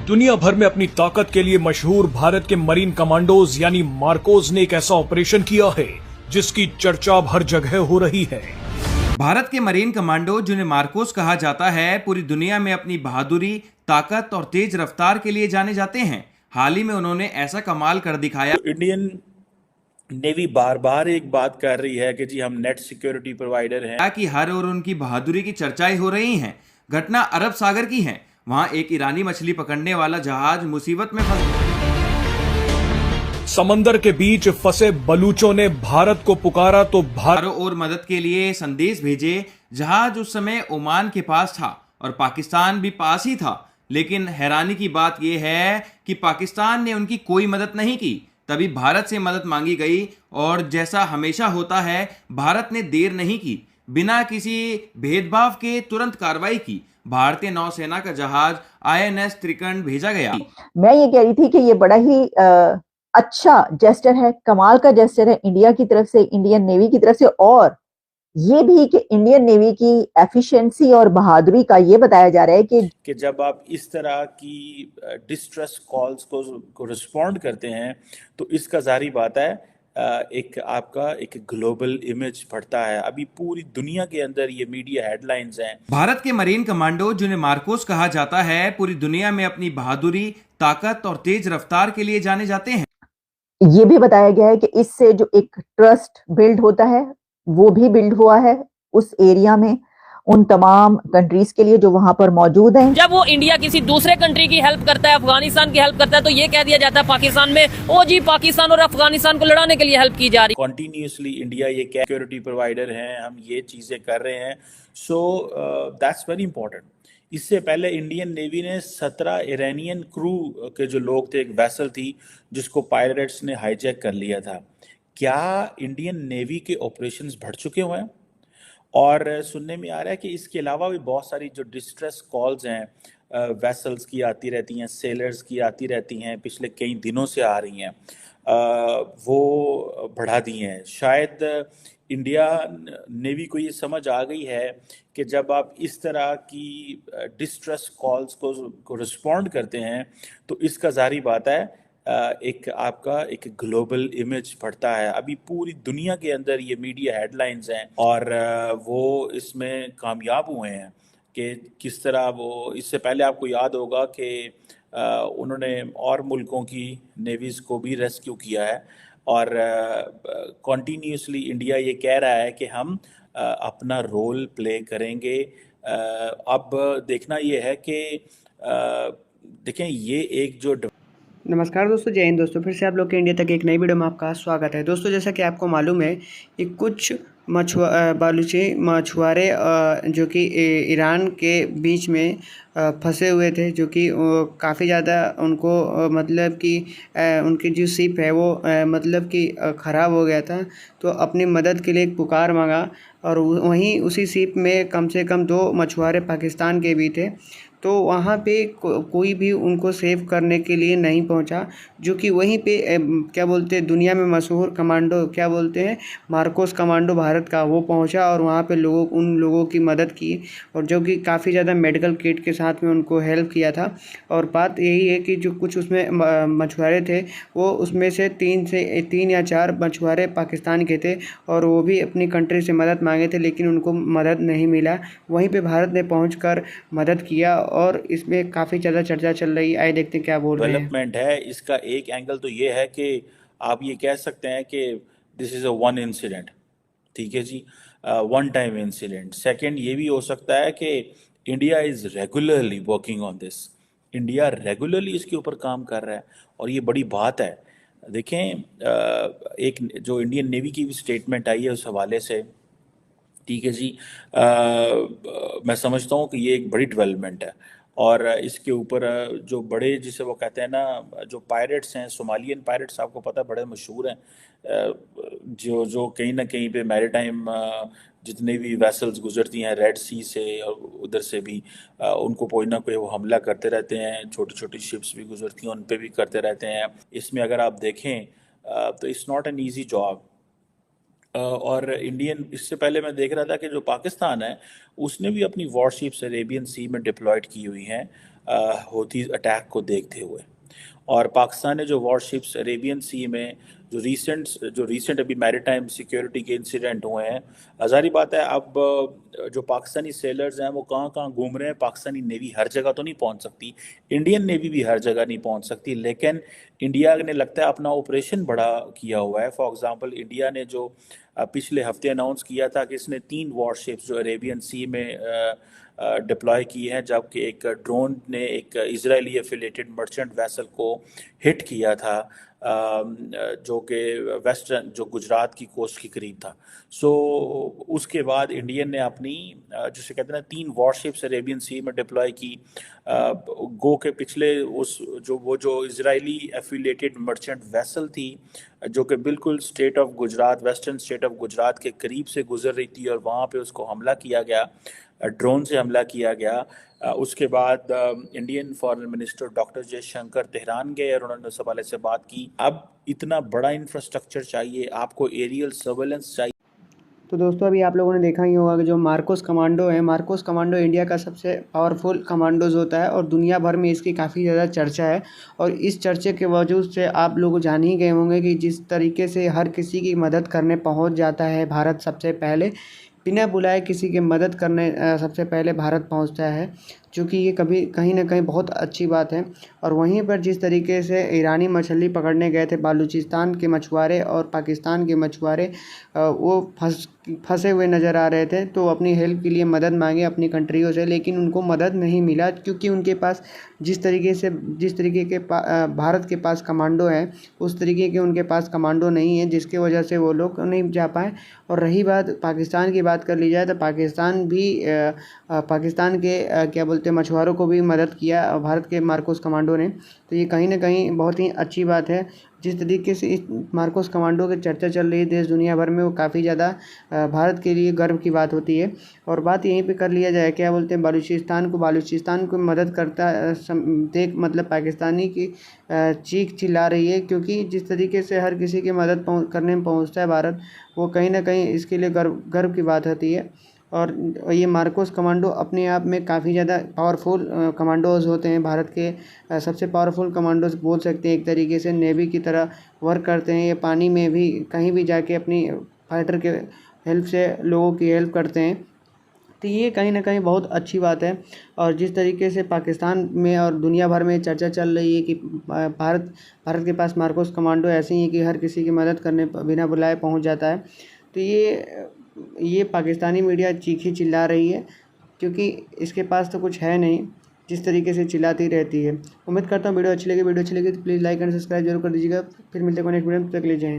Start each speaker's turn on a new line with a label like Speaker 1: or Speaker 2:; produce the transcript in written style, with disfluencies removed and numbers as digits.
Speaker 1: दुनिया भर में अपनी ताकत के लिए मशहूर भारत के मरीन कमांडोज यानी मार्कोस ने एक ऐसा ऑपरेशन किया है जिसकी चर्चा अब हर जगह हो रही है।
Speaker 2: भारत के मरीन कमांडो जिन्हें मार्कोस कहा जाता है, पूरी दुनिया में अपनी बहादुरी, ताकत और तेज रफ्तार के लिए जाने जाते हैं। हाल ही में उन्होंने ऐसा कमाल कर दिखाया।
Speaker 3: तो इंडियन नेवी बार बार एक बात कर रही है कि जी हम नेट सिक्योरिटी प्रोवाइडर हैं,
Speaker 2: कि हर और उनकी बहादुरी की चर्चाएं हो रही हैं। घटना अरब सागर की है। वहां एक ईरानी मछली पकड़ने वाला जहाज मुसीबत में फंस
Speaker 1: समंदर के बीच फंसे बलूचों ने भारत को पुकारा तो भारत
Speaker 2: और मदद के लिए संदेश भेजे। जहाज उस समय ओमान के पास था और पाकिस्तान भी पास ही था, लेकिन हैरानी की बात यह है कि पाकिस्तान ने उनकी कोई मदद नहीं की। तभी भारत से मदद मांगी गई और जैसा हमेशा होता है, भारत ने देर नहीं की। बिना किसी भेदभाव के तुरंत कार्रवाई की। भारतीय नौसेना का जहाज INS त्रिकंड भेजा गया।
Speaker 4: मैं ये कह रही थी कि ये बड़ा ही अच्छा जेस्टर है, कमाल का जेस्टर है इंडिया की तरफ से, इंडियन नेवी की तरफ से, और ये भी कि इंडियन नेवी की एफिशिएंसी और बहादुरी का ये बताया जा रहा है कि
Speaker 3: जब आप इस तरह की डिस्ट्रेस कॉल्स को रिस्पॉन्ड करते हैं तो इसका जारी बात है एक आपका एक ग्लोबल इमेज बढ़ता है। अभी पूरी दुनिया के अंदर ये मीडिया हेडलाइंस हैं।
Speaker 2: भारत के मरीन कमांडो जिन्हें मार्कोस कहा जाता है, पूरी दुनिया में अपनी बहादुरी, ताकत और तेज रफ्तार के लिए जाने जाते हैं।
Speaker 4: ये भी बताया गया है कि इससे जो एक ट्रस्ट बिल्ड होता है वो भी बिल्ड हुआ है उस एरिया में, उन तमाम कंट्रीज के लिए जो वहां पर मौजूद हैं।
Speaker 5: जब वो इंडिया किसी दूसरे कंट्री की हेल्प करता है, अफगानिस्तान की हेल्प करता है, तो ये कह दिया जाता है पाकिस्तान में, ओ जी पाकिस्तान और अफगानिस्तान को लड़ाने के लिए हेल्प की जा रही।
Speaker 3: कॉन्टिन्यूसली इंडिया ये सिक्योरिटी प्रोवाइडर हैं, हम ये चीजें कर रहे हैं। So that's very important. इससे पहले इंडियन नेवी ने 17 इरानियन क्रू के जो लोग थे, एक वेसल थी जिसको पायरेट्स ने हाईजैक कर लिया था। क्या इंडियन नेवी के ऑपरेशंस बढ़ चुके हुए हैं? और सुनने में आ रहा है कि इसके अलावा भी बहुत सारी जो डिस्ट्रेस कॉल्स हैं वेसल्स की आती रहती हैं, सेलर्स की आती रहती हैं, पिछले कई दिनों से आ रही हैं, वो बढ़ा दी हैं। शायद इंडिया नेवी को ये समझ आ गई है कि जब आप इस तरह की डिस्ट्रेस कॉल्स को रिस्पॉन्ड करते हैं तो इसका जारी बात है एक आपका एक ग्लोबल इमेज बढ़ता है। अभी पूरी दुनिया के अंदर ये मीडिया हेडलाइंस हैं और वो इसमें कामयाब हुए हैं कि किस तरह वो, इससे पहले आपको याद होगा कि उन्होंने और मुल्कों की नेवीज़ को भी रेस्क्यू किया है और कॉन्टीन्यूसली इंडिया ये कह रहा है कि हम अपना रोल प्ले करेंगे। अब देखना ये है कि देखें ये एक जो
Speaker 6: नमस्कार दोस्तों, जय हिंद दोस्तों। फिर से आप लोग के इंडिया तक एक नई वीडियो में आपका स्वागत है। दोस्तों, जैसा कि आपको मालूम है कि कुछ बालूची मछुआरे जो कि ईरान के बीच में फंसे हुए थे, जो कि काफ़ी ज़्यादा उनको मतलब कि उनकी जो शिप है वो मतलब कि ख़राब हो गया था, तो अपनी मदद के लिए एक पुकार मांगा। और वहीं उसी शिप में कम से कम 2 मछुआरे पाकिस्तान के भी थे, तो वहाँ पे कोई भी उनको सेव करने के लिए नहीं पहुँचा, जो कि वहीं पे क्या बोलते हैं, दुनिया में मशहूर कमांडो क्या बोलते हैं, मार्कोस कमांडो भारत का, वो पहुँचा और वहाँ पे उन लोगों की मदद की, और जो कि काफ़ी ज़्यादा मेडिकल किट के साथ में उनको हेल्प किया था। और बात यही है कि जो कुछ उसमें मछुआरे थे, वो उसमें से 3 या 4 मछुआरे पाकिस्तान के थे और वो भी अपनी कंट्री से मदद मांगे थे, लेकिन उनको मदद नहीं मिला। वहीं पर भारत ने पहुँच मदद किया और इसमें काफ़ी ज़्यादा चर्चा चल रही है। आइए देखते हैं क्या बोल रहे हैं।
Speaker 3: डेवलपमेंट है। इसका एक एंगल तो ये है कि आप ये कह सकते हैं कि this is a one incident, ठीक है जी, वन टाइम इंसिडेंट। सेकंड ये भी हो सकता है कि India is regularly working on this, India regularly इसके ऊपर काम कर रहा है और ये बड़ी बात है। देखें एक जो इंडियन नेवी की भी स्टेटमेंट आई है उस हवाले से, ठीक है जी, मैं समझता हूँ कि ये एक बड़ी डेवलपमेंट है। और इसके ऊपर जो बड़े, जिसे वो कहते हैं ना, जो पायरेट्स हैं, सोमालियन पायरेट्स, आपको पता है बड़े मशहूर हैं, जो कहीं ना कहीं पे मैरीटाइम जितने भी वेसल्स गुजरती हैं रेड सी से और उधर से भी, उनको कोई ना कोई वो हमला करते रहते हैं। छोटी छोटी शिप्स भी गुजरती हैं, उन पे भी करते रहते हैं। इसमें अगर आप देखें तो it's not an easy job. और इंडियन, इससे पहले मैं देख रहा था कि जो पाकिस्तान है उसने भी अपनी वॉरशिप्स अरेबियन सी में डिप्लॉयड की हुई हैं हौथीज अटैक को देखते हुए। और पाकिस्तान ने जो वॉरशिप्स अरेबियन सी में जो रीसेंट अभी मैरीटाइम सिक्योरिटी के इंसिडेंट हुए हैं, जारी बात है अब जो पाकिस्तानी सेलर्स हैं वो कहाँ कहाँ घूम रहे हैं। पाकिस्तानी नेवी हर जगह तो नहीं पहुंच सकती, इंडियन नेवी भी हर जगह नहीं पहुंच सकती, लेकिन इंडिया ने लगता है अपना ऑपरेशन बड़ा किया हुआ है। फॉर एग्जांपल इंडिया ने जो पिछले हफ्ते अनाउंस किया था कि इसने 3 वॉरशिप्स जो अरेबियन सी में डिप्लॉय की हैं, जबकि एक ड्रोन ने एक इजरायली एफिलेटेड मर्चेंट वेसल को हिट किया था जो कि वेस्टर्न जो गुजरात की कोस्ट के करीब था। सो उसके बाद इंडियन ने अपनी जिसे कहते हैं ना 3 वॉरशिप्स अरेबियन सी में डिप्लॉय की। गो के पिछले उस जो इजरायली एफिलेटेड मर्चेंट वेसल थी जो कि बिल्कुल state of Gujarat western state of Gujarat के करीब से गुजर रही थी और वहाँ पे उसको हमला किया गया, ड्रोन से हमला किया गया। उसके बाद Indian foreign minister doctor Jaishankar Tehran गए और उन्होंने उस हवाले से बात की। अब इतना बड़ा इंफ्रास्ट्रक्चर चाहिए, आपको एरियल सर्वेलेंस चाहिए।
Speaker 6: तो दोस्तों अभी आप लोगों ने देखा ही होगा कि जो मार्कोस कमांडो है, मार्कोस कमांडो इंडिया का सबसे पावरफुल कमांडोज होता है और दुनिया भर में इसकी काफ़ी ज़्यादा चर्चा है। और इस चर्चे के वजूद से आप लोग जान ही गए होंगे कि जिस तरीके से हर किसी की मदद करने पहुंच जाता है भारत, सबसे पहले बिना बुलाए किसी की मदद करने सबसे पहले भारत पहुंचता है, जो कि ये कहीं ना कहीं बहुत अच्छी बात है। और वहीं पर जिस तरीके से ईरानी मछली पकड़ने गए थे बालूचिस्तान के मछुआरे और पाकिस्तान के मछुआरे, वो फंसे हुए नज़र आ रहे थे, तो अपनी हेल्प के लिए मदद मांगे अपनी कंट्रियों से, लेकिन उनको मदद नहीं मिला क्योंकि उनके पास जिस तरीके के भारत के पास कमांडो हैं उस तरीके के उनके पास कमांडो नहीं है, जिसके वजह से वो लोग नहीं जा पाए। और रही बात पाकिस्तान की बात कर ली जाए तो पाकिस्तान भी पाकिस्तान के क्या बोलते हैं मछुआरों को भी मदद किया भारत के मार्कोस कमांडो ने। तो ये कहीं ना कहीं बहुत ही अच्छी बात है। जिस तरीके से इस मार्कोस कमांडो की चर्चा चल रही है देश दुनिया भर में, वो काफ़ी ज़्यादा भारत के लिए गर्व की बात होती है। और बात यहीं पे कर लिया जाए, क्या बोलते हैं बालूचिस्तान को मदद करता देख मतलब पाकिस्तानी की चीख चिल्ला रही है, क्योंकि जिस तरीके से हर किसी की मदद करने में पहुँचता है भारत, वो कहीं ना कहीं इसके लिए गर्व की बात होती है। और ये मार्कोस कमांडो अपने आप में काफ़ी ज़्यादा पावरफुल कमांडोज होते हैं। भारत के सबसे पावरफुल कमांडोज बोल सकते हैं, एक तरीके से नेवी की तरह वर्क करते हैं। ये पानी में भी कहीं भी जाके अपनी फाइटर के हेल्प से लोगों की हेल्प करते हैं। तो ये कहीं ना कहीं बहुत अच्छी बात है। और जिस तरीके से पाकिस्तान में और दुनिया भर में चर्चा चल रही है कि भारत के पास मार्कोस कमांडो ऐसे ही है कि हर किसी की मदद करने बिना बुलाए पहुंच जाता है, तो ये पाकिस्तानी मीडिया चीखी चिल्ला रही है, क्योंकि इसके पास तो कुछ है नहीं, जिस तरीके से चिल्लाती रहती है। उम्मीद करता हूँ वीडियो अच्छी लगी तो प्लीज़ लाइक एंड सब्सक्राइब जरूर कर दीजिएगा। फिर मिलते हैं नेक्स्ट वीडियो में, तब तक के लिए जय हिंद।